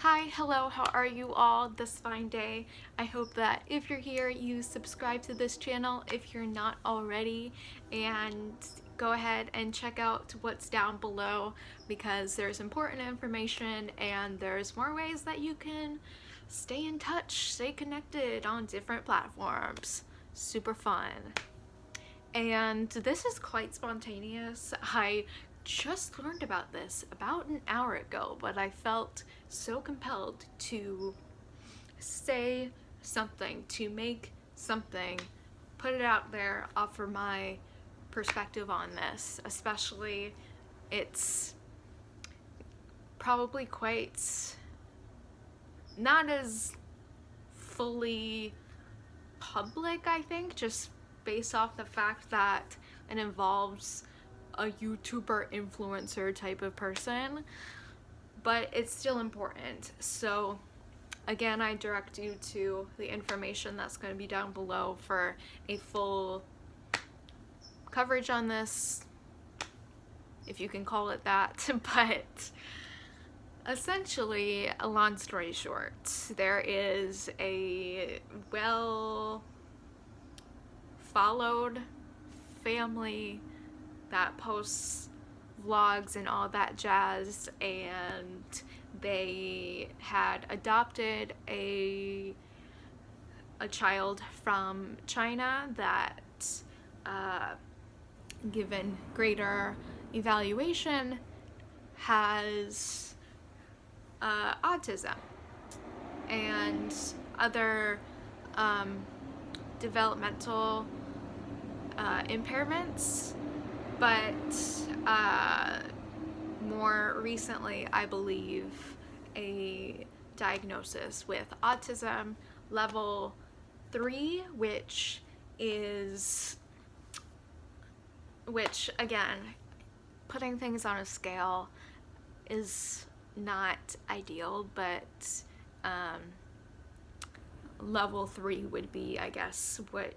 Hi, hello, how are you all this fine day? I hope that if you're here, you subscribe to this channel if you're not already, and go ahead and check out what's down below because there's important information and there's more ways that you can stay in touch, stay connected on different platforms. Super fun. And this is quite spontaneous. I just learned about this about an hour ago, but I felt so compelled to say something, to make something, put it out there, offer my perspective on this. Especially, it's probably quite not as fully public, I think, just based off the fact that it involves a YouTuber influencer type of person, but it's still important. So again, I direct you to the information that's going to be down below for a full coverage on this, if you can call it that. But essentially, a long story short, there is a well followed family that posts vlogs and all that jazz, and they had adopted a child from China that, given greater evaluation, has autism and other developmental impairments, but more recently, I believe, a diagnosis with autism level 3, which again, putting things on a scale is not ideal, but level 3 would be, I guess, what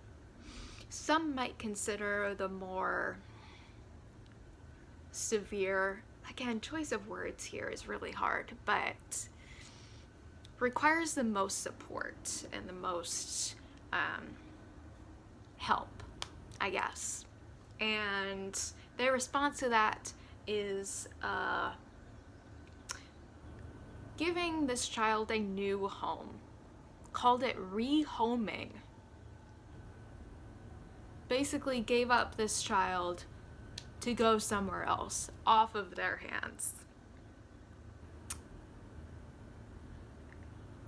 some might consider the more severe. Again, choice of words here is really hard, but requires the most support and the most help, I guess. And their response to that is giving this child a new home, called it rehoming. Basically gave up this child to go somewhere else, off of their hands.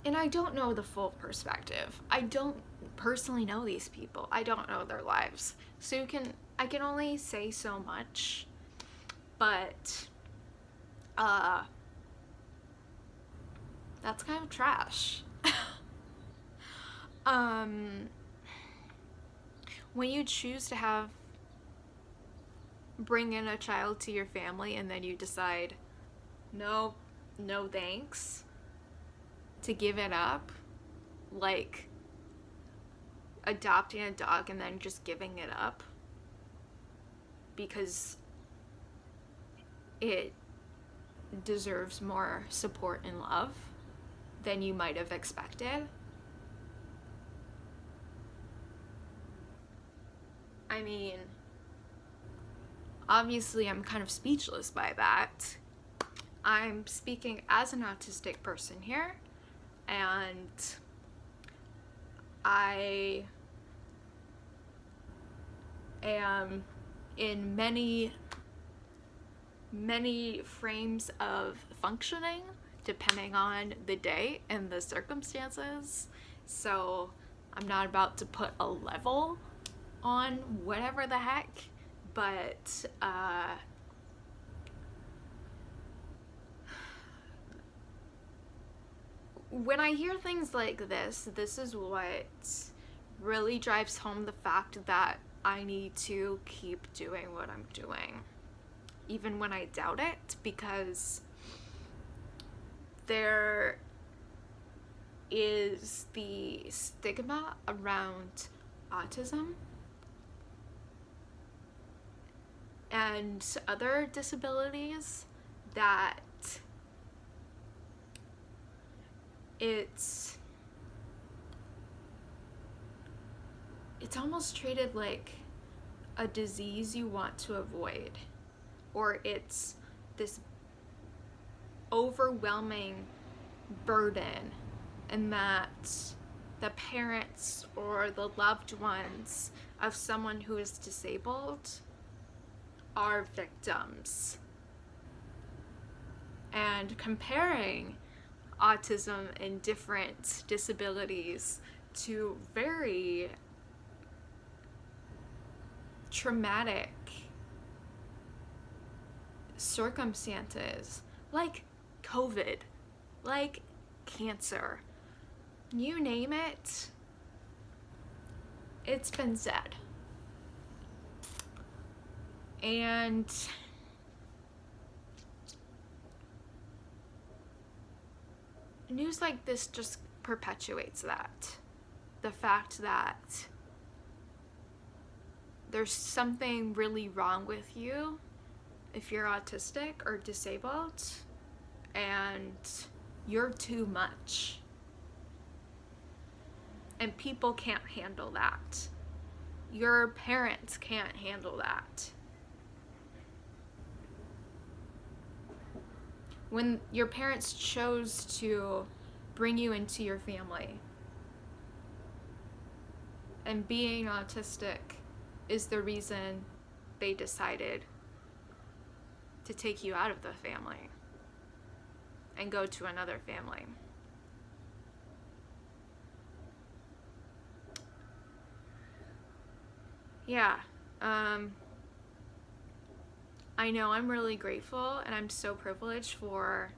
And I don't know the full perspective. I don't personally know these people. I don't know their lives. So I can only say so much. But that's kind of trash. When you choose to bring in a child to your family and then you decide, no thanks, to give it up, like adopting a dog and then just giving it up because it deserves more support and love than you might have expected. I mean, obviously I'm kind of speechless by that. I'm speaking as an autistic person here, and I am in many frames of functioning depending on the day and the circumstances, so I'm not about to put a level on whatever the heck, but when I hear things like this is what really drives home the fact that I need to keep doing what I'm doing, even when I doubt it, because there is the stigma around autism and other disabilities that it's almost treated like a disease you want to avoid, or it's this overwhelming burden, and that the parents or the loved ones of someone who is disabled are victims. And comparing autism and different disabilities to very traumatic circumstances like COVID, like cancer, you name it, it's been said. And news like this just perpetuates that. The fact that there's something really wrong with you if you're autistic or disabled, and you're too much. And people can't handle that. Your parents can't handle that. When your parents chose to bring you into your family, and being autistic is the reason they decided to take you out of the family and go to another family. Yeah, I know I'm really grateful and I'm so privileged for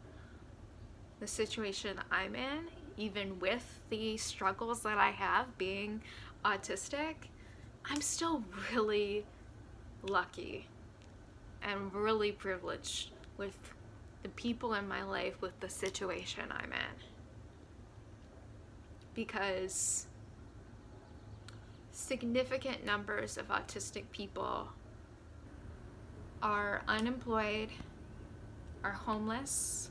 the situation I'm in, even with the struggles that I have being autistic. I'm still really lucky and really privileged with the people in my life, with the situation I'm in. Because significant numbers of autistic people are unemployed, are homeless,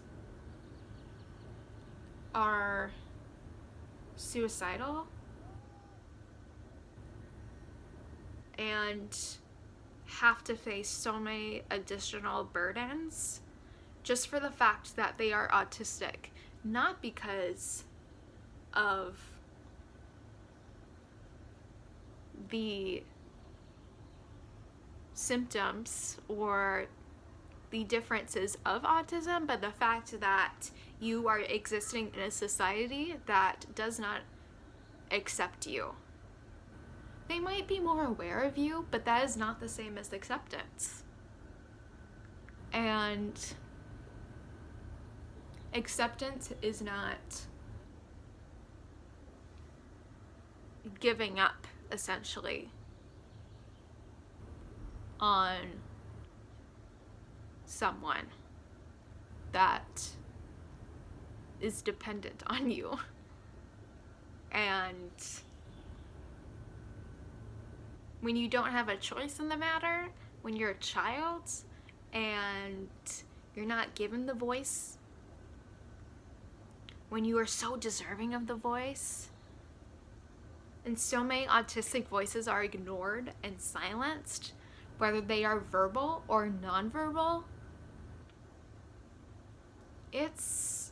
are suicidal, and have to face so many additional burdens just for the fact that they are autistic, not because of the symptoms or the differences of autism, but the fact that you are existing in a society that does not accept you. They might be more aware of you, but that is not the same as acceptance. And acceptance is not giving up, essentially, on someone that is dependent on you. And when you don't have a choice in the matter, when you're a child and you're not given the voice, when you are so deserving of the voice, and so many autistic voices are ignored and silenced, whether they are verbal or nonverbal, it's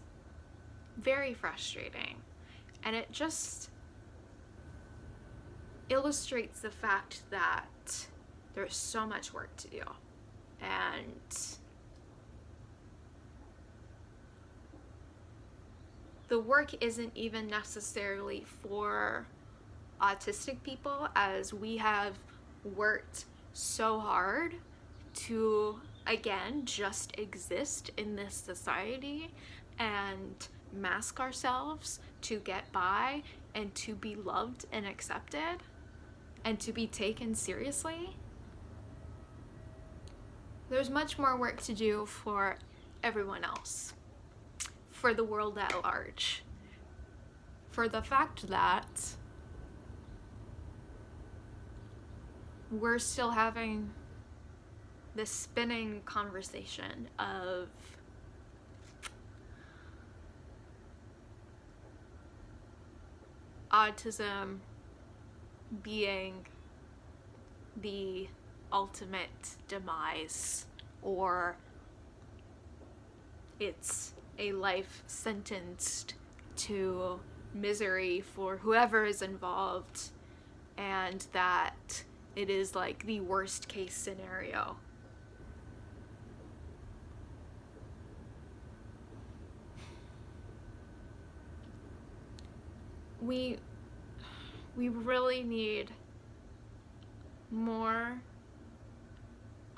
very frustrating. And it just illustrates the fact that there's so much work to do. And the work isn't even necessarily for autistic people, as we have worked so hard to, again, just exist in this society and mask ourselves to get by and to be loved and accepted and to be taken seriously. There's much more work to do for everyone else, for the world at large, for the fact that we're still having this spinning conversation of autism being the ultimate demise, or it's a life sentenced to misery for whoever is involved, and that it is like the worst case scenario. We really need more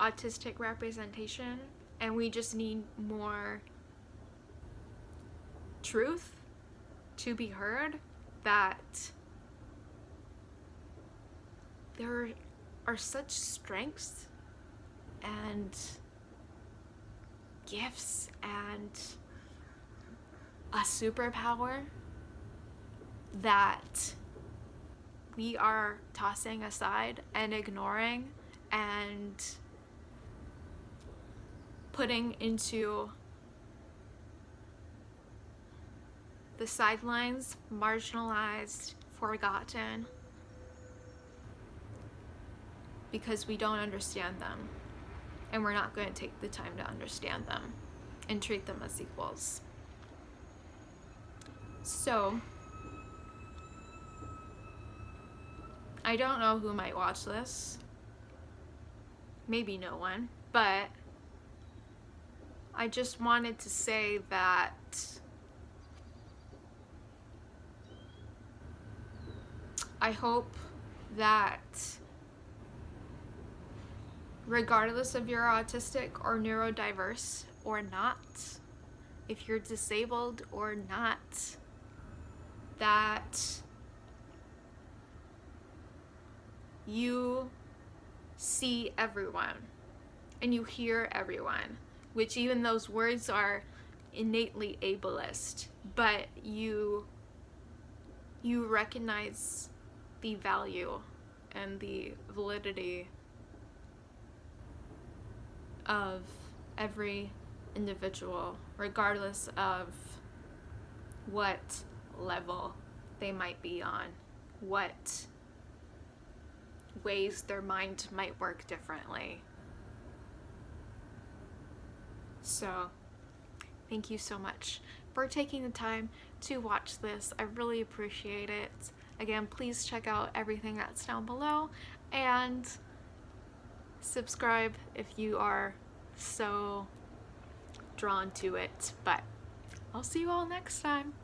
autistic representation, and we just need more truth to be heard, that there are such strengths and gifts and a superpower that we are tossing aside and ignoring and putting into the sidelines, marginalized, forgotten, because we don't understand them, and we're not going to take the time to understand them and treat them as equals. So I don't know who might watch this, maybe no one, but I just wanted to say that I hope that regardless if you're autistic or neurodiverse or not, if you're disabled or not, that you see everyone and you hear everyone, which even those words are innately ableist, but you recognize the value and the validity of every individual, regardless of what level they might be on, what ways their mind might work differently. So, thank you so much for taking the time to watch this. I really appreciate it. Again, please check out everything that's down below and subscribe if you are so drawn to it. But I'll see you all next time.